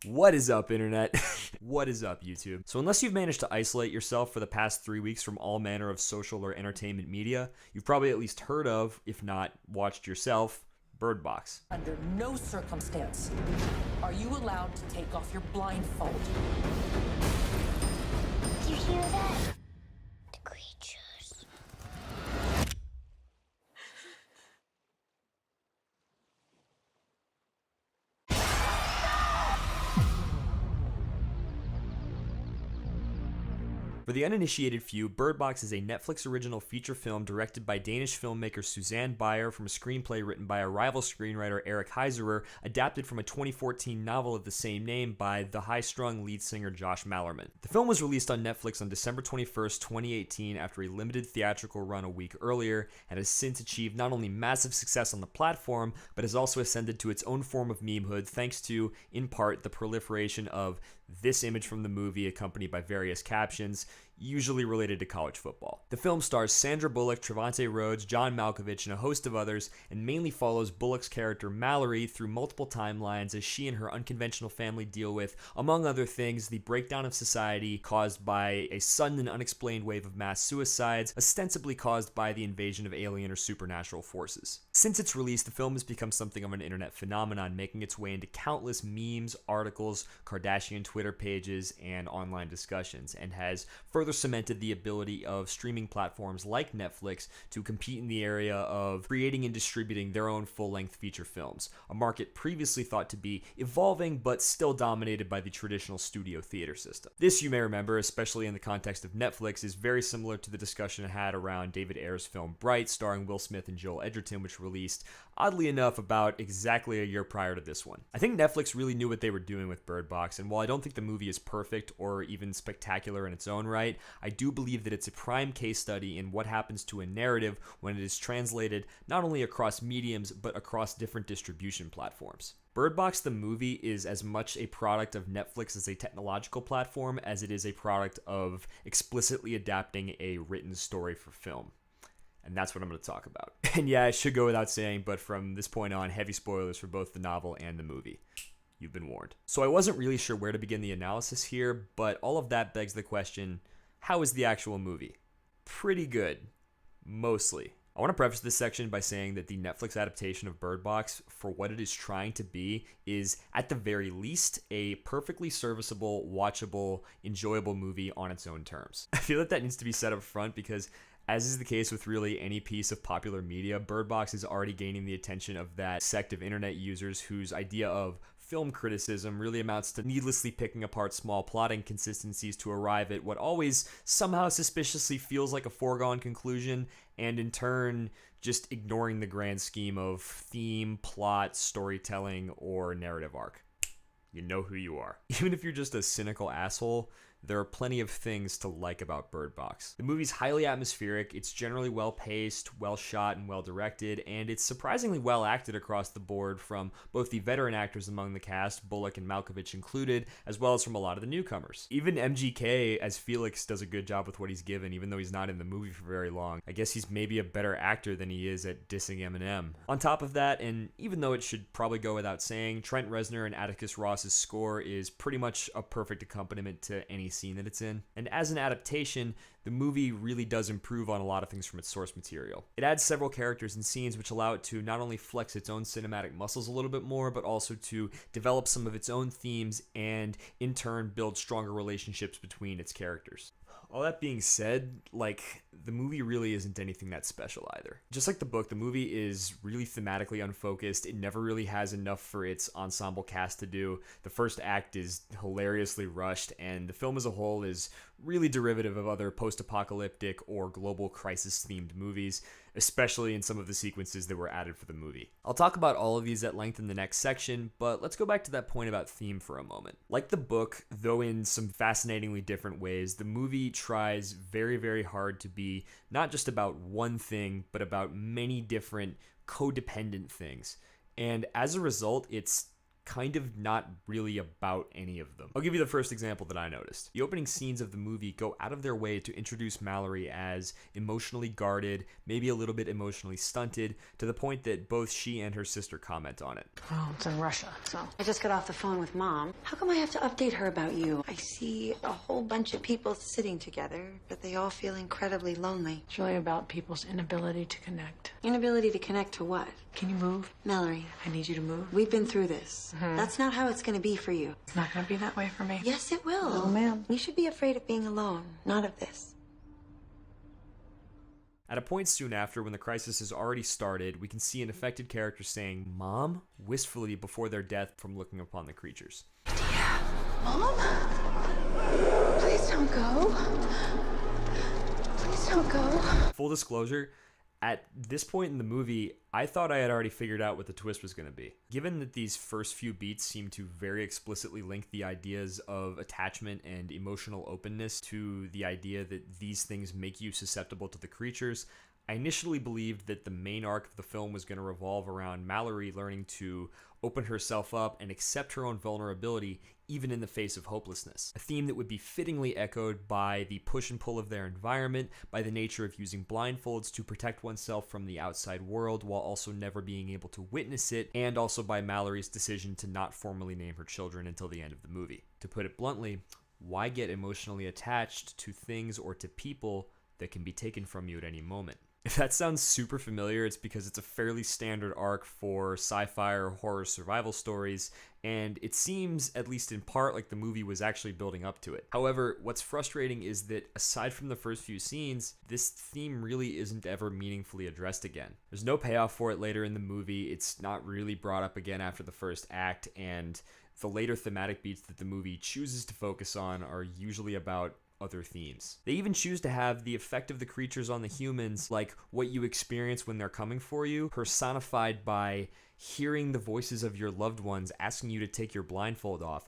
What is up, internet? What is up, YouTube? So unless you've managed to isolate yourself for the past 3 weeks from all manner of social or entertainment media, you've probably at least heard of, if not watched yourself, Bird Box. Under no circumstance are you allowed to take off your blindfold. You hear that? The creatures. For the uninitiated few, Bird Box is a Netflix original feature film directed by Danish filmmaker Suzanne Beyer from a screenplay written by a rival screenwriter Eric Heiserer, adapted from a 2014 novel of the same name by the high-strung lead singer Josh Mallerman. The film was released on Netflix on December 21st, 2018 after a limited theatrical run a week earlier, and has since achieved not only massive success on the platform, but has also ascended to its own form of memehood thanks to, in part, the proliferation of this image from the movie accompanied by various captions, usually related to college football. The film stars Sandra Bullock, Trevante Rhodes, John Malkovich, and a host of others, and mainly follows Bullock's character Mallory through multiple timelines as she and her unconventional family deal with, among other things, the breakdown of society caused by a sudden and unexplained wave of mass suicides, ostensibly caused by the invasion of alien or supernatural forces. Since its release, the film has become something of an internet phenomenon, making its way into countless memes, articles, Kardashian Twitter pages, and online discussions, and has further cemented the ability of streaming platforms like Netflix to compete in the area of creating and distributing their own full-length feature films, a market previously thought to be evolving but still dominated by the traditional studio theater system. This, you may remember, especially in the context of Netflix, is very similar to the discussion it had around David Ayer's film Bright, starring Will Smith and Joel Edgerton, which released, oddly enough, about exactly a year prior to this one. I think Netflix really knew what they were doing with Bird Box, and while I don't think the movie is perfect or even spectacular in its own right, I do believe that it's a prime case study in what happens to a narrative when it is translated not only across mediums, but across different distribution platforms. Bird Box the movie is as much a product of Netflix as a technological platform as it is a product of explicitly adapting a written story for film. And that's what I'm going to talk about. And yeah, it should go without saying, but from this point on, heavy spoilers for both the novel and the movie. You've been warned. So I wasn't really sure where to begin the analysis here, but all of that begs the question, how is the actual movie? Pretty good. Mostly. I want to preface this section by saying that the Netflix adaptation of Bird Box, for what it is trying to be, is at the very least a perfectly serviceable, watchable, enjoyable movie on its own terms. I feel that needs to be said up front because, as is the case with really any piece of popular media, Bird Box is already gaining the attention of that sect of internet users whose idea of film criticism really amounts to needlessly picking apart small plot inconsistencies to arrive at what always somehow suspiciously feels like a foregone conclusion, and in turn just ignoring the grand scheme of theme, plot, storytelling, or narrative arc. You know who you are. Even if you're just a cynical asshole, there are plenty of things to like about Bird Box. The movie's highly atmospheric, it's generally well-paced, well-shot, and well-directed, and it's surprisingly well-acted across the board from both the veteran actors among the cast, Bullock and Malkovich included, as well as from a lot of the newcomers. Even MGK as Felix does a good job with what he's given, even though he's not in the movie for very long. I guess he's maybe a better actor than he is at dissing Eminem. On top of that, and even though it should probably go without saying, Trent Reznor and Atticus Ross's score is pretty much a perfect accompaniment to any scene that it's in. And as an adaptation, the movie really does improve on a lot of things from its source material. It adds several characters and scenes which allow it to not only flex its own cinematic muscles a little bit more, but also to develop some of its own themes and, in turn, build stronger relationships between its characters. All that being said, the movie really isn't anything that special either. Just like the book, the movie is really thematically unfocused. It never really has enough for its ensemble cast to do. The first act is hilariously rushed, and the film as a whole is really derivative of other post-apocalyptic or global crisis-themed movies, especially in some of the sequences that were added for the movie. I'll talk about all of these at length in the next section, but let's go back to that point about theme for a moment. Like the book, though in some fascinatingly different ways, the movie tries very, very hard to be not just about one thing, but about many different codependent things. And as a result, it's kind of not really about any of them. I'll give you the first example that I noticed. The opening scenes of the movie go out of their way to introduce Mallory as emotionally guarded, maybe a little bit emotionally stunted, to the point that both she and her sister comment on it. Well, it's in Russia, so. I just got off the phone with Mom. How come I have to update her about you? I see a whole bunch of people sitting together, but they all feel incredibly lonely. It's really about people's inability to connect. Inability to connect to what? Can you move? Mallory, I need you to move. we've been through this. That's not how it's going to be for you. It's not going to be that way for me. Yes, it will. No, ma'am. You should be afraid of being alone, not of this. At a point soon after, when the crisis has already started, we can see an affected character saying, "Mom?" wistfully before their death from looking upon the creatures. Mom? Please don't go. Please don't go. Full disclosure, at this point in the movie, I thought I had already figured out what the twist was going to be. Given that these first few beats seem to very explicitly link the ideas of attachment and emotional openness to the idea that these things make you susceptible to the creatures, I initially believed that the main arc of the film was going to revolve around Mallory learning to open herself up and accept her own vulnerability even in the face of hopelessness. A theme that would be fittingly echoed by the push and pull of their environment, by the nature of using blindfolds to protect oneself from the outside world while also never being able to witness it, and also by Mallory's decision to not formally name her children until the end of the movie. To put it bluntly, why get emotionally attached to things or to people that can be taken from you at any moment? If that sounds super familiar, it's because it's a fairly standard arc for sci-fi or horror survival stories, and it seems, at least in part, like the movie was actually building up to it. However, what's frustrating is that aside from the first few scenes, this theme really isn't ever meaningfully addressed again. There's no payoff for it later in the movie, it's not really brought up again after the first act, and the later thematic beats that the movie chooses to focus on are usually about other themes. They even choose to have the effect of the creatures on the humans, like what you experience when they're coming for you, personified by hearing the voices of your loved ones asking you to take your blindfold off.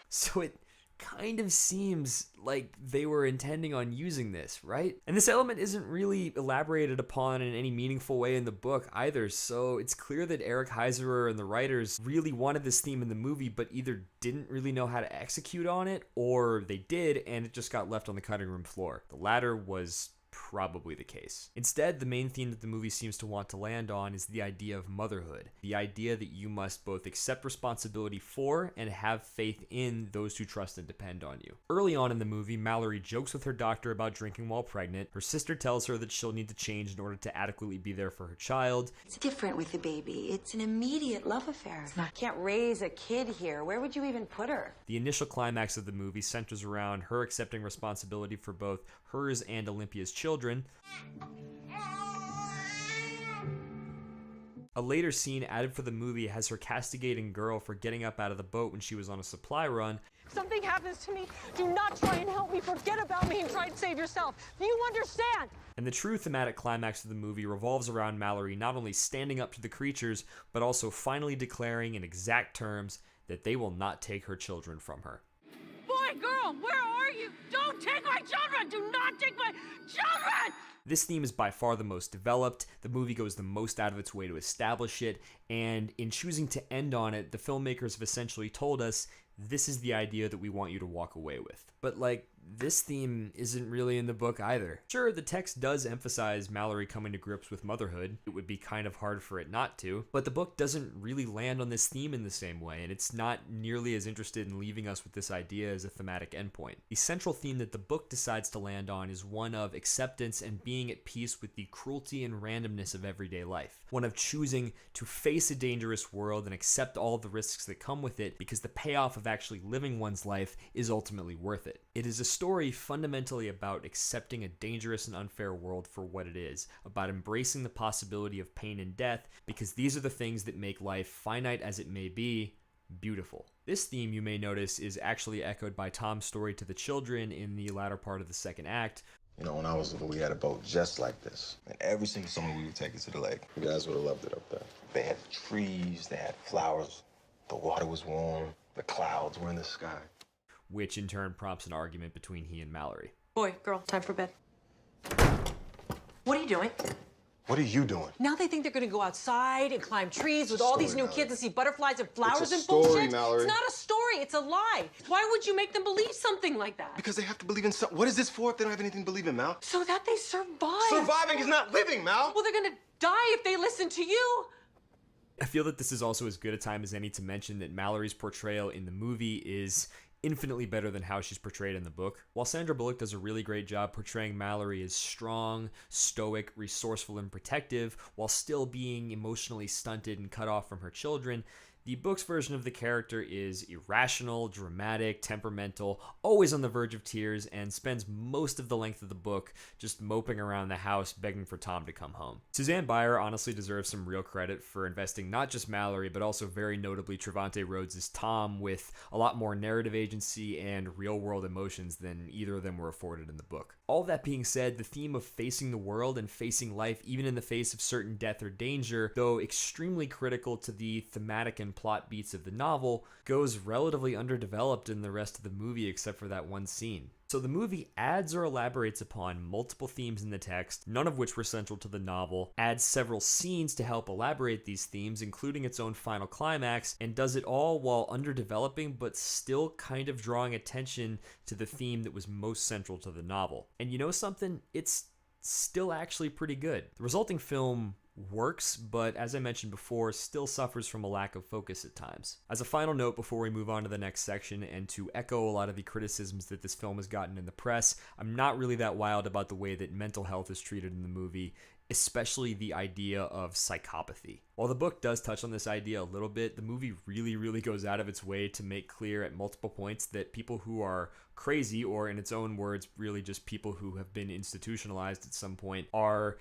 So it kind of seems like they were intending on using this, right? And this element isn't really elaborated upon in any meaningful way in the book either, so it's clear that Eric Heiserer and the writers really wanted this theme in the movie, but either didn't really know how to execute on it, or they did and it just got left on the cutting room floor. The latter was probably the case. Instead, the main theme that the movie seems to want to land on is the idea of motherhood. The idea that you must both accept responsibility for and have faith in those who trust and depend on you. Early on in the movie, Mallory jokes with her doctor about drinking while pregnant. Her sister tells her that she'll need to change in order to adequately be there for her child. It's different with the baby. It's an immediate love affair. Can't raise a kid here. Where would you even put her? The initial climax of the movie centers around her accepting responsibility for both hers and Olympia's children. A later scene added for the movie has her castigating girl for getting up out of the boat when she was on a supply run. If something happens to me, do not try and help me. Forget about me and try and save yourself. Do you understand? And the true thematic climax of the movie revolves around Mallory not only standing up to the creatures, but also finally declaring in exact terms that they will not take her children from her. Boy, girl, where are you? Don't take my children! Do not take my children! This theme is by far the most developed, the movie goes the most out of its way to establish it, and in choosing to end on it, the filmmakers have essentially told us, this is the idea that we want you to walk away with. But this theme isn't really in the book either. Sure, the text does emphasize Mallory coming to grips with motherhood. It would be kind of hard for it not to, but the book doesn't really land on this theme in the same way, and it's not nearly as interested in leaving us with this idea as a thematic endpoint. The central theme that the book decides to land on is one of acceptance and being at peace with the cruelty and randomness of everyday life. One of choosing to face a dangerous world and accept all the risks that come with it because the payoff of actually living one's life is ultimately worth it. It is a story fundamentally about accepting a dangerous and unfair world for what it is, about embracing the possibility of pain and death, because these are the things that make life, finite as it may be, beautiful. This theme, you may notice, is actually echoed by Tom's story to the children in the latter part of the second act. You know, when I was little, we had a boat just like this. And every single summer, we would take it to the lake. You guys would have loved it up there. They had trees, they had flowers, the water was warm, the clouds were in the sky. Which in turn prompts an argument between he and Mallory. Boy, girl, time for bed. What are you doing? What are you doing? Now they think they're gonna go outside and climb trees with all these Story, new Mallory. kids and see butterflies and flowers It's a and story, bullshit. Mallory. It's not a story, it's a lie. Why would you make them believe something like that? Because they have to believe in something. What is this for if they don't have anything to believe in, Mal? So that they survive. Surviving is not living, Mal. Well, they're gonna die if they listen to you. I feel that this is also as good a time as any to mention that Mallory's portrayal in the movie is infinitely better than how she's portrayed in the book. While Sandra Bullock does a really great job portraying Mallory as strong, stoic, resourceful, and protective, while still being emotionally stunted and cut off from her children, the book's version of the character is irrational, dramatic, temperamental, always on the verge of tears, and spends most of the length of the book just moping around the house begging for Tom to come home. Suzanne Bier honestly deserves some real credit for investing not just Mallory, but also very notably Trevante Rhodes' Tom with a lot more narrative agency and real-world emotions than either of them were afforded in the book. All that being said, the theme of facing the world and facing life even in the face of certain death or danger, though extremely critical to the thematic and plot beats of the novel, goes relatively underdeveloped in the rest of the movie except for that one scene. So the movie adds or elaborates upon multiple themes in the text, none of which were central to the novel, adds several scenes to help elaborate these themes, including its own final climax, and does it all while underdeveloping but still kind of drawing attention to the theme that was most central to the novel. And you know something? It's still actually pretty good. The resulting film works, but as I mentioned before, still suffers from a lack of focus at times. As a final note before we move on to the next section, and to echo a lot of the criticisms that this film has gotten in the press, I'm not really that wild about the way that mental health is treated in the movie, especially the idea of psychopathy. While the book does touch on this idea a little bit, the movie really goes out of its way to make clear at multiple points that people who are crazy, or in its own words, really just people who have been institutionalized at some point, are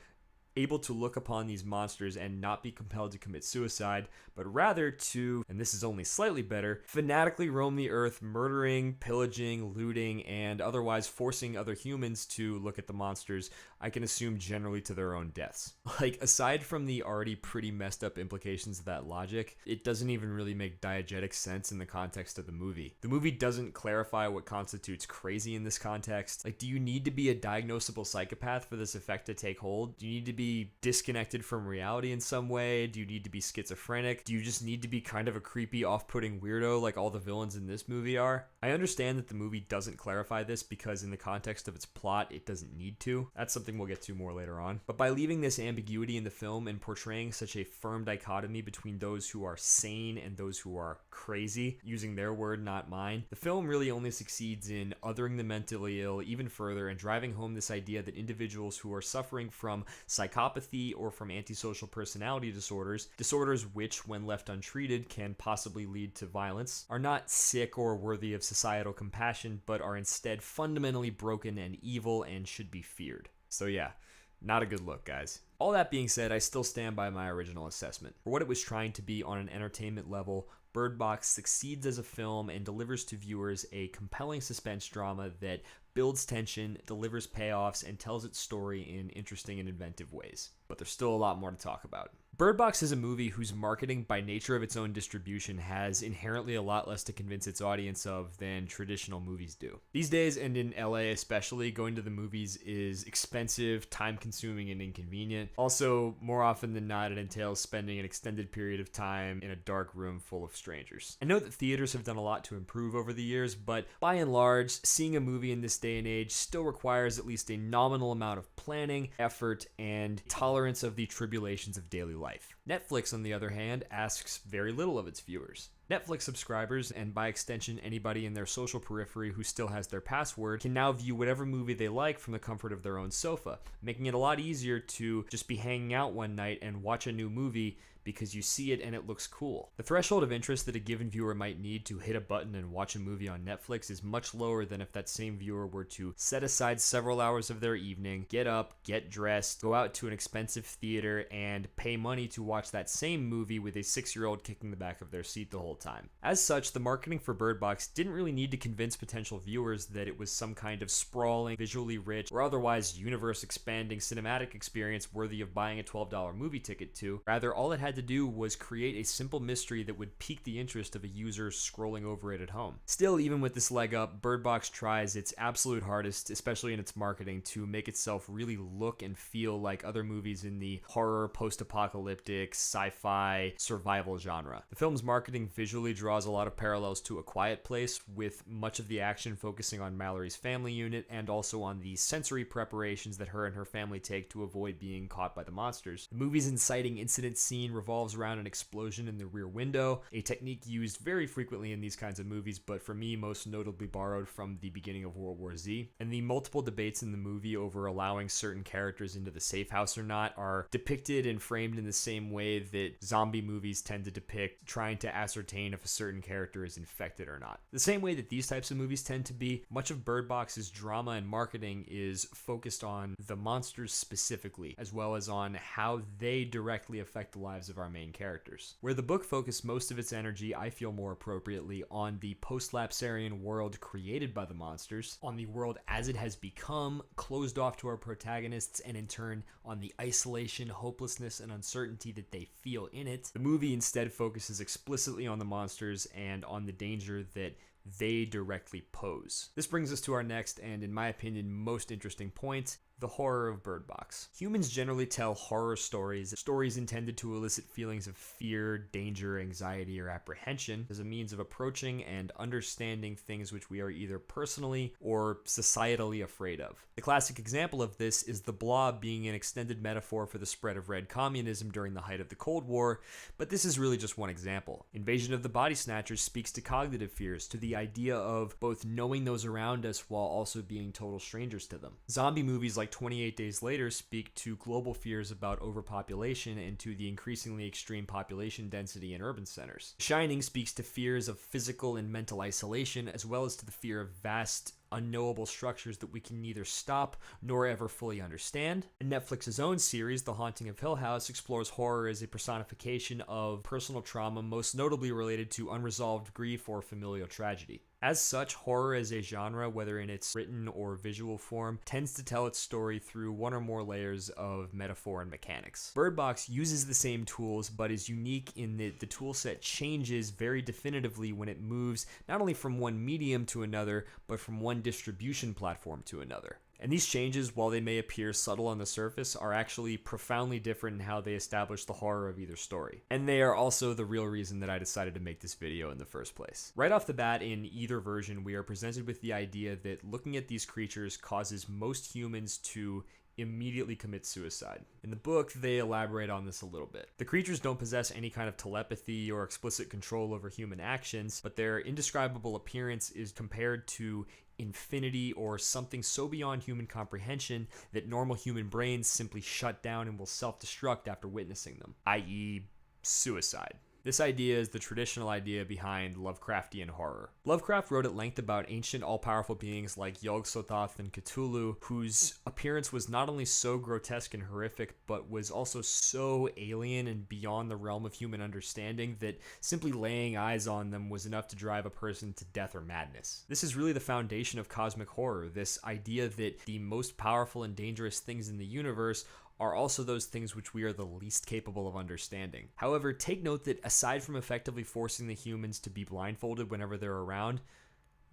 able to look upon these monsters and not be compelled to commit suicide, but rather to, and this is only slightly better, fanatically roam the earth, murdering, pillaging, looting, and otherwise forcing other humans to look at the monsters, I can assume generally to their own deaths. Like, aside from the already pretty messed up implications of that logic, it doesn't even really make diegetic sense in the context of the movie. The movie doesn't clarify what constitutes crazy in this context. Like, do you need to be a diagnosable psychopath for this effect to take hold? Do you need to be disconnected from reality in some way? Do you need to be schizophrenic? Do you just need to be kind of a creepy, off-putting weirdo like all the villains in this movie are? I understand that the movie doesn't clarify this because in the context of its plot, it doesn't need to. That's something we'll get to more later on. But by leaving this ambiguity in the film and portraying such a firm dichotomy between those who are sane and those who are crazy, using their word, not mine, the film really only succeeds in othering the mentally ill even further and driving home this idea that individuals who are suffering from psychopathy or from antisocial personality disorders which, when left untreated, can possibly lead to violence, are not sick or worthy of societal compassion, but are instead fundamentally broken and evil and should be feared. So yeah, not a good look, guys. All that being said, I still stand by my original assessment. For what it was trying to be on an entertainment level, Bird Box succeeds as a film and delivers to viewers a compelling suspense drama that builds tension, delivers payoffs, and tells its story in interesting and inventive ways. But there's still a lot more to talk about. Bird Box is a movie whose marketing, by nature of its own distribution, has inherently a lot less to convince its audience of than traditional movies do. These days, and in LA especially, going to the movies is expensive, time-consuming, and inconvenient. Also, more often than not, it entails spending an extended period of time in a dark room full of strangers. I know that theaters have done a lot to improve over the years, but by and large, seeing a movie in this day and age still requires at least a nominal amount of planning, effort, and tolerance of the tribulations of daily life. Netflix, on the other hand, asks very little of its viewers. Netflix subscribers, and by extension anybody in their social periphery who still has their password, can now view whatever movie they like from the comfort of their own sofa, making it a lot easier to just be hanging out one night and watch a new movie because you see it and it looks cool. The threshold of interest that a given viewer might need to hit a button and watch a movie on Netflix is much lower than if that same viewer were to set aside several hours of their evening, get up, get dressed, go out to an expensive theater, and pay money to watch that same movie with a 6-year-old kicking the back of their seat the whole time. As such, the marketing for Bird Box didn't really need to convince potential viewers that it was some kind of sprawling, visually rich, or otherwise universe-expanding cinematic experience worthy of buying a $12 movie ticket to. Rather, all it had had to do was create a simple mystery that would pique the interest of a user scrolling over it at home. Still, even with this leg up, Bird Box tries its absolute hardest, especially in its marketing, to make itself really look and feel like other movies in the horror, post-apocalyptic, sci-fi, survival genre. The film's marketing visually draws a lot of parallels to A Quiet Place, with much of the action focusing on Mallory's family unit and also on the sensory preparations that her and her family take to avoid being caught by the monsters. The movie's inciting incident scene revolves around an explosion in the rear window, a technique used very frequently in these kinds of movies, but for me most notably borrowed from the beginning of World War Z. And the multiple debates in the movie over allowing certain characters into the safe house or not are depicted and framed in the same way that zombie movies tend to depict trying to ascertain if a certain character is infected or not. The same way that these types of movies tend to be, much of Bird Box's drama and marketing is focused on the monsters specifically, as well as on how they directly affect the lives of our main characters. Where the book focused most of its energy, I feel more appropriately, on the post-lapsarian world created by the monsters, on the world as it has become, closed off to our protagonists, and in turn on the isolation, hopelessness, and uncertainty that they feel in it. The movie instead focuses explicitly on the monsters and on the danger that they directly pose. This brings us to our next and, in my opinion, most interesting point: the horror of Bird Box. Humans generally tell horror stories intended to elicit feelings of fear, danger, anxiety, or apprehension as a means of approaching and understanding things which we are either personally or societally afraid of. The classic example of this is the Blob being an extended metaphor for the spread of red communism during the height of the Cold War, but this is really just one example. Invasion of the Body Snatchers speaks to cognitive fears, to the idea of both knowing those around us while also being total strangers to them. Zombie movies like 28 Days Later speak to global fears about overpopulation and to the increasingly extreme population density in urban centers. Shining speaks to fears of physical and mental isolation, as well as to the fear of vast, unknowable structures that we can neither stop nor ever fully understand. And Netflix's own series, The Haunting of Hill House, explores horror as a personification of personal trauma, most notably related to unresolved grief or familial tragedy. As such, horror as a genre, whether in its written or visual form, tends to tell its story through one or more layers of metaphor and mechanics. Bird Box uses the same tools, but is unique in that the toolset changes very definitively when it moves not only from one medium to another, but from one distribution platform to another. And these changes, while they may appear subtle on the surface, are actually profoundly different in how they establish the horror of either story. And they are also the real reason that I decided to make this video in the first place. Right off the bat, in either version, we are presented with the idea that looking at these creatures causes most humans to immediately commit suicide. In the book, they elaborate on this a little bit. The creatures don't possess any kind of telepathy or explicit control over human actions, but their indescribable appearance is compared to infinity or something so beyond human comprehension that normal human brains simply shut down and will self-destruct after witnessing them, i.e., suicide. This idea is the traditional idea behind Lovecraftian horror. Lovecraft wrote at length about ancient all-powerful beings like Yog-Sothoth and Cthulhu, whose appearance was not only so grotesque and horrific, but was also so alien and beyond the realm of human understanding that simply laying eyes on them was enough to drive a person to death or madness. This is really the foundation of cosmic horror, this idea that the most powerful and dangerous things in the universe are also those things which we are the least capable of understanding. However, take note that aside from effectively forcing the humans to be blindfolded whenever they're around,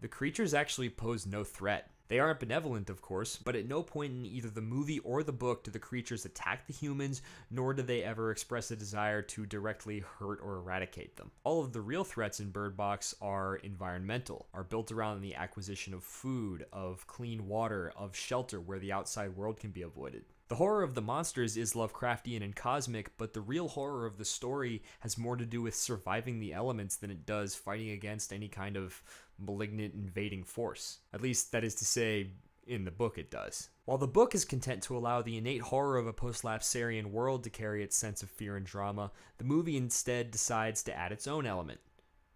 the creatures actually pose no threat. They aren't benevolent, of course, but at no point in either the movie or the book do the creatures attack the humans, nor do they ever express a desire to directly hurt or eradicate them. All of the real threats in Bird Box are environmental, are built around the acquisition of food, of clean water, of shelter where the outside world can be avoided. The horror of the monsters is Lovecraftian and cosmic, but the real horror of the story has more to do with surviving the elements than it does fighting against any kind of malignant invading force. At least, that is to say, in the book it does. While the book is content to allow the innate horror of a post-lapsarian world to carry its sense of fear and drama, the movie instead decides to add its own element: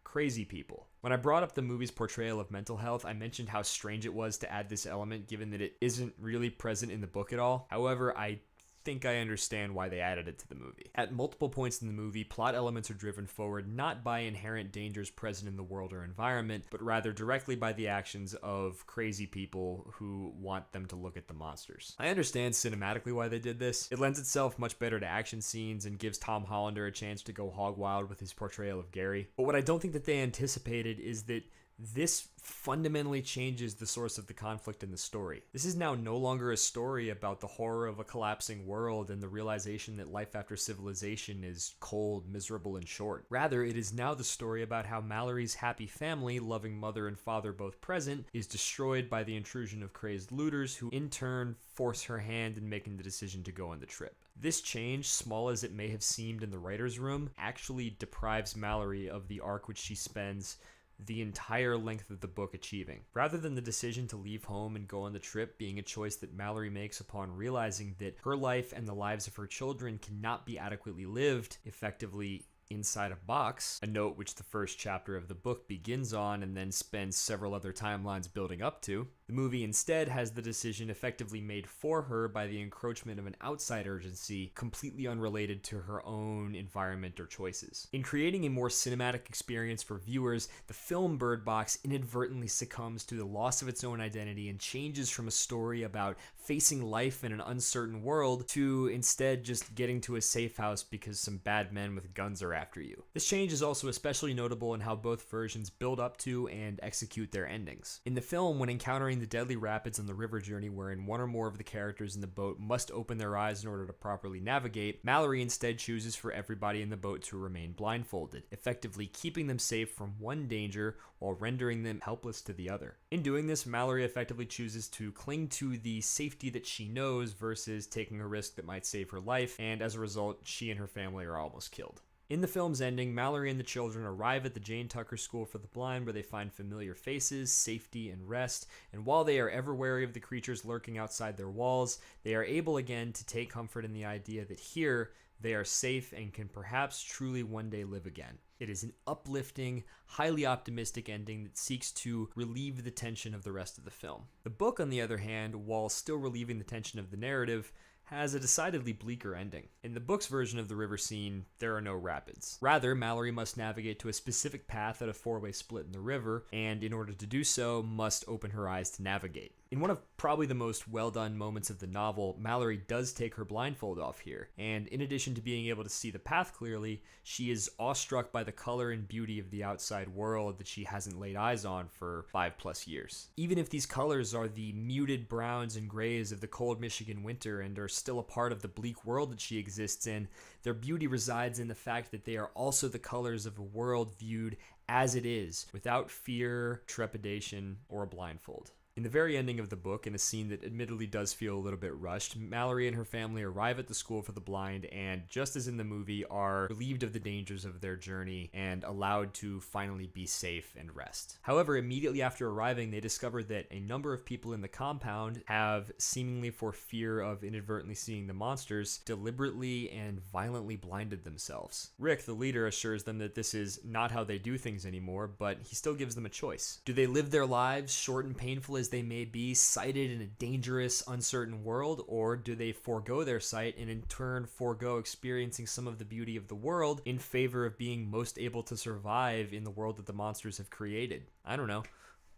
crazy people. When I brought up the movie's portrayal of mental health, I mentioned how strange it was to add this element given that it isn't really present in the book at all. However, I think I understand why they added it to the movie. At multiple points in the movie, plot elements are driven forward not by inherent dangers present in the world or environment, but rather directly by the actions of crazy people who want them to look at the monsters. I understand cinematically why they did this. It lends itself much better to action scenes and gives Tom Hollander a chance to go hog wild with his portrayal of Gary. But what I don't think that they anticipated is that this fundamentally changes the source of the conflict in the story. This is now no longer a story about the horror of a collapsing world and the realization that life after civilization is cold, miserable, and short. Rather, it is now the story about how Mallory's happy family, loving mother and father both present, is destroyed by the intrusion of crazed looters who in turn force her hand in making the decision to go on the trip. This change, small as it may have seemed in the writer's room, actually deprives Mallory of the arc which she spends the entire length of the book achieving. Rather than the decision to leave home and go on the trip being a choice that Mallory makes upon realizing that her life and the lives of her children cannot be adequately lived effectively inside a box, a note which the first chapter of the book begins on and then spends several other timelines building up to, the movie instead has the decision effectively made for her by the encroachment of an outside urgency completely unrelated to her own environment or choices. In creating a more cinematic experience for viewers, the film Bird Box inadvertently succumbs to the loss of its own identity and changes from a story about facing life in an uncertain world to instead just getting to a safe house because some bad men with guns are after you. This change is also especially notable in how both versions build up to and execute their endings. In the film, when encountering the deadly rapids on the river journey wherein one or more of the characters in the boat must open their eyes in order to properly navigate, Mallory instead chooses for everybody in the boat to remain blindfolded, effectively keeping them safe from one danger while rendering them helpless to the other. In doing this, Mallory effectively chooses to cling to the safety that she knows versus taking a risk that might save her life, and as a result, she and her family are almost killed. In the film's ending, Mallory and the children arrive at the Jane Tucker School for the Blind where they find familiar faces, safety, and rest, and while they are ever wary of the creatures lurking outside their walls, they are able again to take comfort in the idea that here they are safe and can perhaps truly one day live again. It is an uplifting, highly optimistic ending that seeks to relieve the tension of the rest of the film. The book, on the other hand, while still relieving the tension of the narrative, has a decidedly bleaker ending. In the book's version of the river scene, there are no rapids. Rather, Mallory must navigate to a specific path at a four-way split in the river, and in order to do so, must open her eyes to navigate. In one of probably the most well-done moments of the novel, Mallory does take her blindfold off here, and in addition to being able to see the path clearly, she is awestruck by the color and beauty of the outside world that she hasn't laid eyes on for 5+ years. Even if these colors are the muted browns and grays of the cold Michigan winter and are still a part of the bleak world that she exists in, their beauty resides in the fact that they are also the colors of a world viewed as it is, without fear, trepidation, or a blindfold. In the very ending of the book, in a scene that admittedly does feel a little bit rushed, Mallory and her family arrive at the school for the blind and, just as in the movie, are relieved of the dangers of their journey and allowed to finally be safe and rest. However, immediately after arriving, they discover that a number of people in the compound have, seemingly for fear of inadvertently seeing the monsters, deliberately and violently blinded themselves. Rick, the leader, assures them that this is not how they do things anymore, but he still gives them a choice. Do they live their lives, short and painful as they may be, sighted in a dangerous, uncertain world, or do they forego their sight and in turn forego experiencing some of the beauty of the world in favor of being most able to survive in the world that the monsters have created? I don't know.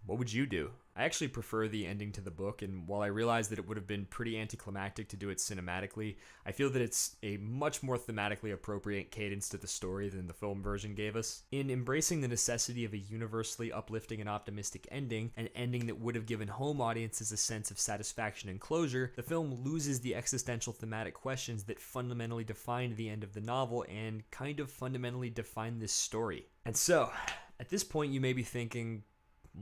What would you do? I actually prefer the ending to the book, and while I realize that it would have been pretty anticlimactic to do it cinematically, I feel that it's a much more thematically appropriate cadence to the story than the film version gave us. In embracing the necessity of a universally uplifting and optimistic ending, an ending that would have given home audiences a sense of satisfaction and closure, the film loses the existential thematic questions that fundamentally defined the end of the novel and kind of fundamentally define this story. And so, at this point you may be thinking,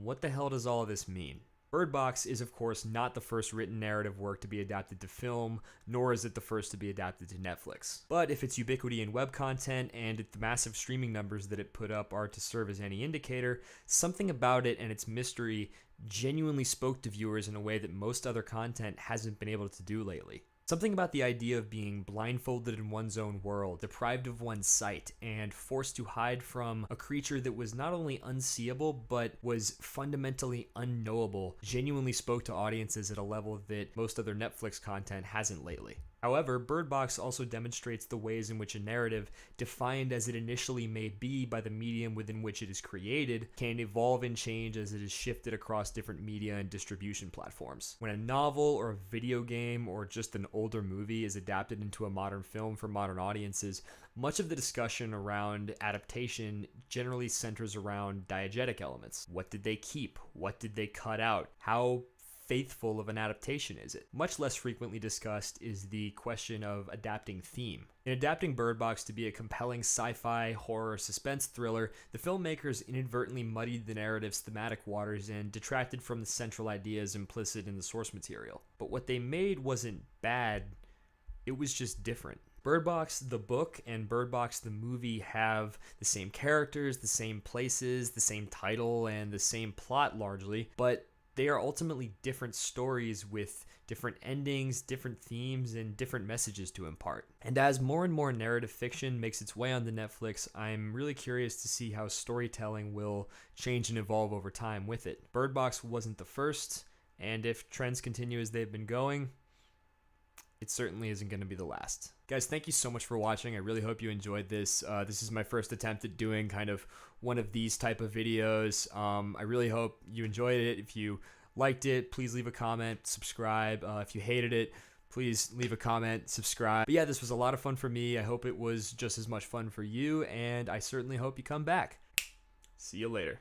what the hell does all of this mean? Bird Box is, of course, not the first written narrative work to be adapted to film, nor is it the first to be adapted to Netflix. But if its ubiquity in web content and the massive streaming numbers that it put up are to serve as any indicator, something about it and its mystery genuinely spoke to viewers in a way that most other content hasn't been able to do lately. Something about the idea of being blindfolded in one's own world, deprived of one's sight, and forced to hide from a creature that was not only unseeable, but was fundamentally unknowable, genuinely spoke to audiences at a level that most other Netflix content hasn't lately. However, Bird Box also demonstrates the ways in which a narrative, defined as it initially may be by the medium within which it is created, can evolve and change as it is shifted across different media and distribution platforms. When a novel or a video game or just an older movie is adapted into a modern film for modern audiences, much of the discussion around adaptation generally centers around diegetic elements. What did they keep? What did they cut out? How faithful of an adaptation is it? Much less frequently discussed is the question of adapting theme. In adapting Bird Box to be a compelling sci-fi, horror, suspense thriller, the filmmakers inadvertently muddied the narrative's thematic waters and detracted from the central ideas implicit in the source material. But what they made wasn't bad, it was just different. Bird Box the book and Bird Box the movie have the same characters, the same places, the same title, and the same plot largely, but they are ultimately different stories with different endings, different themes, and different messages to impart. And as more and more narrative fiction makes its way onto Netflix, I'm really curious to see how storytelling will change and evolve over time with it. Bird Box wasn't the first, and if trends continue as they've been going, it certainly isn't going to be the last. Guys, thank you so much for watching. I really hope you enjoyed this. This is my first attempt at doing kind of one of these type of videos. I really hope you enjoyed it. If you liked it, please leave a comment, subscribe. If you hated it, please leave a comment, subscribe. But yeah, this was a lot of fun for me. I hope it was just as much fun for you, and I certainly hope you come back. See you later.